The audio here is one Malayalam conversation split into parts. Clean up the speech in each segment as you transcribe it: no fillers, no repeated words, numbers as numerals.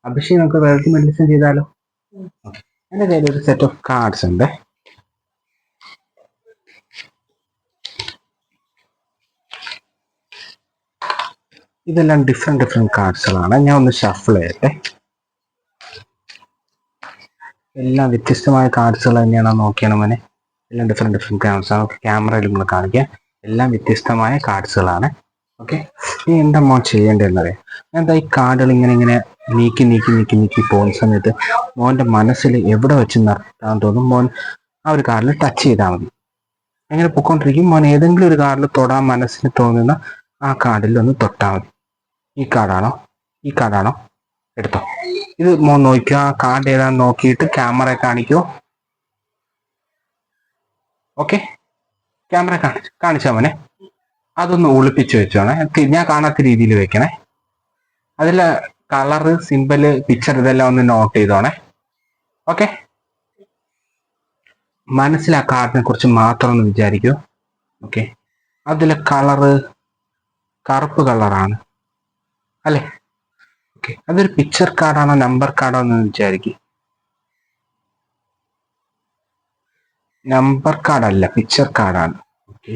അഭിഷേക് നമുക്ക് വേൾഡ് മെഡലിസം ചെയ്താലോ? എൻ്റെ കയ്യിൽ ഒരു സെറ്റ് ഓഫ് കാർഡ്സ് ഉണ്ട്. ഇതെല്ലാം ഡിഫറെന്റ് കാർഡ്സുകളാണ്. ഞാൻ ഒന്ന് ഷഫിൾ ചെയ്യട്ടെ. എല്ലാം വ്യത്യസ്തമായ കാർഡ്സുകൾ തന്നെയാണോ നോക്കിയാണ് മോനെ. എല്ലാം ഡിഫറെന്റ് കാർഡ്സാണ്. ക്യാമറയിൽ നമ്മൾ കാണിക്കുക. എല്ലാം വ്യത്യസ്തമായ കാർഡ്സുകളാണ്. ഓക്കെ, ഇനി എന്താ മോൻ ചെയ്യേണ്ടതെന്നറിയാം. എന്താ ഈ കാർഡുകൾ ഇങ്ങനെ നീക്കി പോകുന്ന സമയത്ത് മോൻ്റെ മനസ്സിൽ എവിടെ വെച്ച് നിർത്താൻ തോന്നും മോൻ ആ ഒരു കാർഡിൽ ടച്ച് ചെയ്താൽ മതി. അങ്ങനെ പൊയ്ക്കൊണ്ടിരിക്കും. മോൻ ഏതെങ്കിലും ഒരു കാർഡിൽ തൊടാൻ മനസ്സിന് തോന്നുന്ന ആ കാർഡിൽ ഒന്ന് തൊട്ടാൽ മതി. ഈ കാർഡാണോ എടുത്തോ. ഇത് മോൻ നോക്കുക. ആ കാർഡ് ഏതാണെന്ന് നോക്കിയിട്ട് ക്യാമറ കാണിക്കോ. ഓക്കെ, ക്യാമറ കാണിച്ചാൽ മോനെ. അതൊന്ന് ഒളിപ്പിച്ച് വെച്ചോണേ. ഞാൻ കാണാത്ത രീതിയിൽ വെക്കണേ. അതിലെ കളറ്, സിമ്പല്, പിക്ചർ ഇതെല്ലാം ഒന്ന് നോട്ട് ചെയ്തോണേ. ഓക്കെ, മനസ്സിൽ ആ കാർഡിനെ കുറിച്ച് മാത്രം ഒന്ന് വിചാരിക്കൂ. ഓക്കെ, അതിലെ കളറ് കറുപ്പ് കളറാണ് അല്ലേ? ഓക്കെ, അതൊരു പിക്ചർ കാർഡാണോ നമ്പർ കാർഡോ എന്ന് വിചാരിക്കും. നമ്പർ കാർഡല്ല, പിക്ചർ കാർഡാണ്. ഓക്കെ,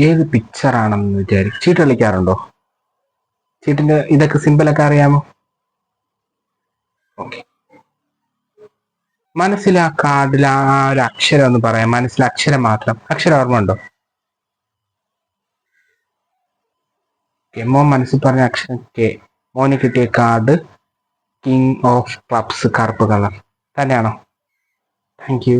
ഏത് പിക്ചർ ആണെന്ന് വിചാരിക്കും. ചീട്ട് കളിക്കാറുണ്ടോ? ചീട്ടിന്റെ ഇതൊക്കെ സിമ്പിളൊക്കെ അറിയാമോ? ഓക്കെ, മനസ്സിൽ ആ കാർഡിൽ ആ ഒരു അക്ഷരം ഒന്ന് പറയാം. മനസ്സിൽ അക്ഷരം മാത്രം. അക്ഷരം ഓർമ്മ ഉണ്ടോ? മോൻ മനസ്സിൽ പറഞ്ഞ അക്ഷരം കെ. മോന് കിട്ടിയ കാർഡ് കിങ് ഓഫ് ക്ലബ്സ്, കറുപ്പ് കളർ തന്നെയാണോ? Thank you.